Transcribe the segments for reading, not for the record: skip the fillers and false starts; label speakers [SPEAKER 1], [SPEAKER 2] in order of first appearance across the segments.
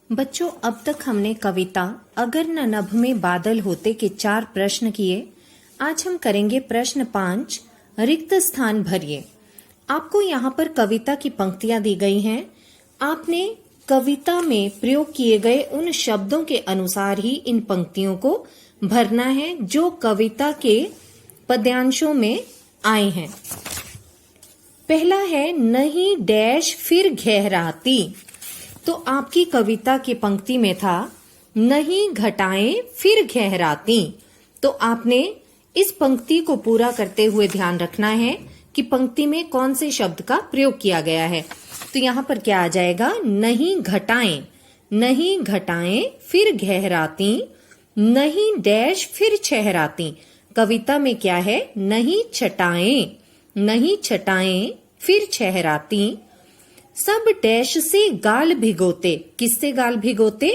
[SPEAKER 1] बच्चों, अब तक हमने कविता अगर न नभ में बादल होते के 4 प्रश्न किए। आज हम करेंगे प्रश्न 5, रिक्त स्थान भरिए। आपको यहाँ पर कविता की पंक्तियां दी गई हैं। आपने कविता में प्रयोग किए गए उन शब्दों के अनुसार ही इन पंक्तियों को भरना है जो कविता के पद्यांशों में आए हैं। पहला है नहीं डैश फिर गहराती। तो आपकी कविता की पंक्ति में था नहीं घटाएं फिर गहराती। तो आपने इस पंक्ति को पूरा करते हुए ध्यान रखना है कि पंक्ति में कौन से शब्द का प्रयोग किया गया है। तो यहाँ पर क्या आ जाएगा? नहीं घटाएं फिर गहराती, नहीं डैश फिर छहराती। कविता में क्या है? नहीं छटाएं फिर छहराती। सब डैश से गाल भिगोते। किससे गाल भिगोते?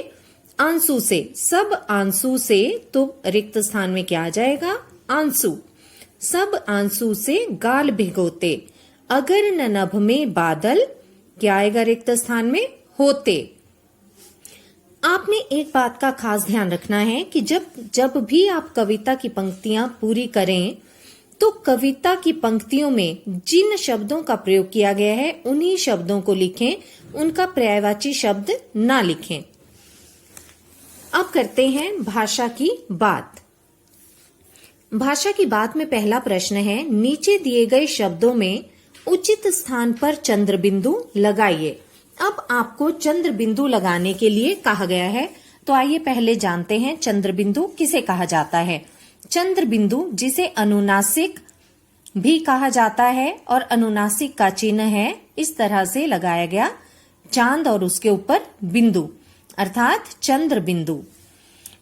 [SPEAKER 1] आंसू से। सब आंसू से, तो रिक्त स्थान में क्या आ जाएगा? आंसू। सब आंसू से गाल भिगोते। अगर न नभ में बादल, क्या आएगा रिक्त स्थान में? होते। आपने एक बात का खास ध्यान रखना है कि जब भी आप कविता की पंक्तियां पूरी करें तो कविता की पंक्तियों में जिन शब्दों का प्रयोग किया गया है उन्हीं शब्दों को लिखें, उनका पर्यायवाची शब्द ना लिखें। अब करते हैं भाषा की बात। भाषा की बात में पहला प्रश्न है, नीचे दिए गए शब्दों में उचित स्थान पर चंद्र बिंदु लगाइए। अब आपको चंद्र बिंदु लगाने के लिए कहा गया है, तो आइए पहले जानते हैं चंद्र बिंदु किसे कहा जाता है। चंद्र बिंदु, जिसे अनुनासिक भी कहा जाता है और अनुनासिक का चिन्ह है इस तरह से लगाया गया, चांद और उसके ऊपर बिंदु, अर्थात चंद्र बिंदु।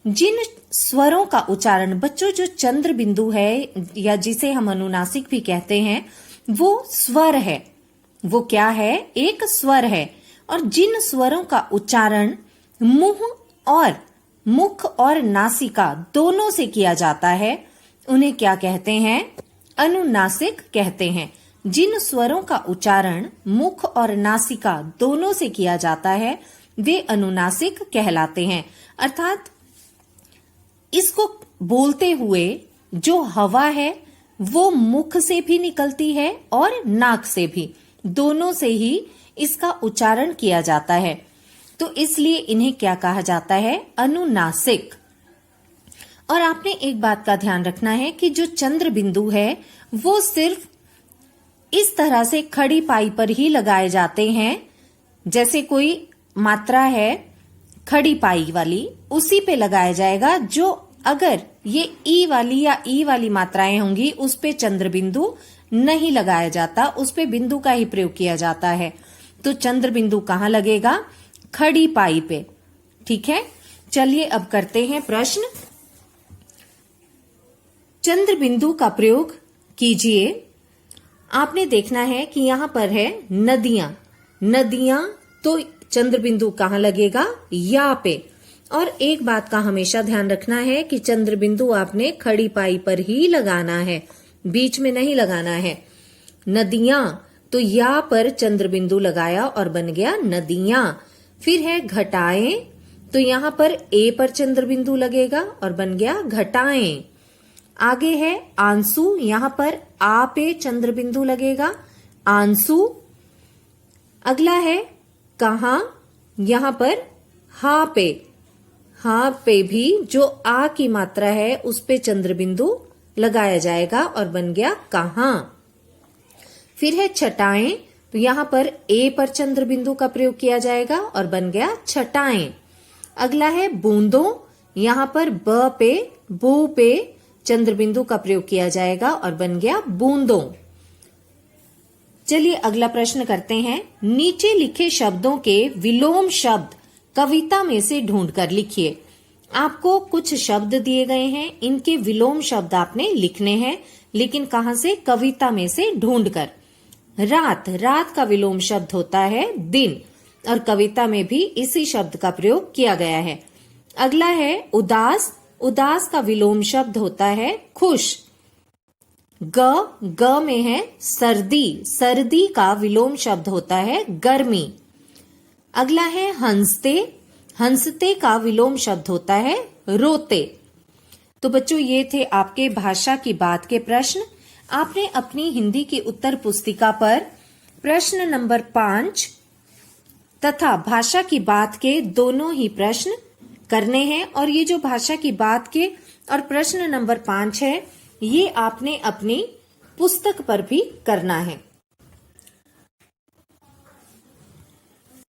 [SPEAKER 1] जिन स्वरों का उच्चारण, बच्चों जो चंद्र बिंदु है या जिसे हम अनुनासिक भी कहते हैं, वो स्वर है। वो क्या है? एक स्वर है। और जिन स्वरों का उच्चारण मुख और नासिका दोनों से किया जाता है उन्हें क्या कहते हैं? अनुनासिक कहते हैं। जिन स्वरों का उच्चारण मुख और नासिका दोनों से किया जाता है वे अनुनासिक कहलाते हैं। अर्थात इसको बोलते हुए जो हवा है वो मुख से भी निकलती है और नाक से भी, दोनों से ही इसका उच्चारण किया जाता है। तो इसलिए इन्हें क्या कहा जाता है? अनुनासिक। और आपने एक बात का ध्यान रखना है कि जो चंद्र बिंदु है वो सिर्फ इस तरह से खड़ी पाई पर ही लगाए जाते हैं। जैसे कोई मात्रा है खड़ी पाई वाली, उसी पे लगाया जाएगा। जो अगर ये ई वाली या ई वाली मात्राएं होंगी उस पे चंद्र बिंदु नहीं लगाया जाता, उस पे बिंदु का ही प्रयोग किया जाता है। तो चंद्र बिंदु कहाँ लगेगा? खड़ी पाई पे। ठीक है, चलिए अब करते हैं प्रश्न। चंद्र बिंदु का प्रयोग कीजिए। आपने देखना है कि यहां पर है नदियां, तो चंद्र बिंदु कहाँ लगेगा? या पे। और एक बात का हमेशा ध्यान रखना है कि चंद्र बिंदु आपने खड़ी पाई पर ही लगाना है, बीच में नहीं लगाना है। नदियां, तो या पर चंद्र बिंदु लगाया और बन गया नदियां। फिर है घटाएं, तो यहां पर ए पर चंद्र बिंदु लगेगा और बन गया घटाएं। आगे है आंसू, यहां पर आ पे चंद्र बिंदु लगेगा, आंसू। अगला है कहां, यहां पर हा पे भी जो आ की मात्रा है उस पे चंद्र बिंदु लगाया जाएगा और बन गया कहां। फिर है छटाएं, तो यहां पर ए पर चंद्र बिंदु का प्रयोग किया जाएगा और बन गया छटाएं। अगला है बूंदों, यहां पर बू पे चंद्र बिंदु का प्रयोग किया जाएगा और बन गया बूंदों। चलिए अगला प्रश्न करते हैं। नीचे लिखे शब्दों के विलोम शब्द कविता में से ढूंढकर लिखिए। आपको कुछ शब्द दिए गए हैं, इनके विलोम शब्द आपने लिखने हैं, लेकिन कहां से? कविता में से ढूंढकर। रात का विलोम शब्द होता है दिन, और कविता में भी इसी शब्द का प्रयोग किया गया है। अगला है उदास का विलोम शब्द होता है खुश। ग में है सर्दी का विलोम शब्द होता है गर्मी। अगला है हंसते, हंसते का विलोम शब्द होता है रोते। तो बच्चों ये थे आपके भाषा की बात के प्रश्न। आपने अपनी हिंदी की उत्तर पुस्तिका पर प्रश्न नंबर 5 तथा भाषा की बात के दोनों ही प्रश्न करने हैं, और ये जो भाषा की बात के और प्रश्न नंबर 5 है ये आपने अपनी पुस्तक पर भी करना है।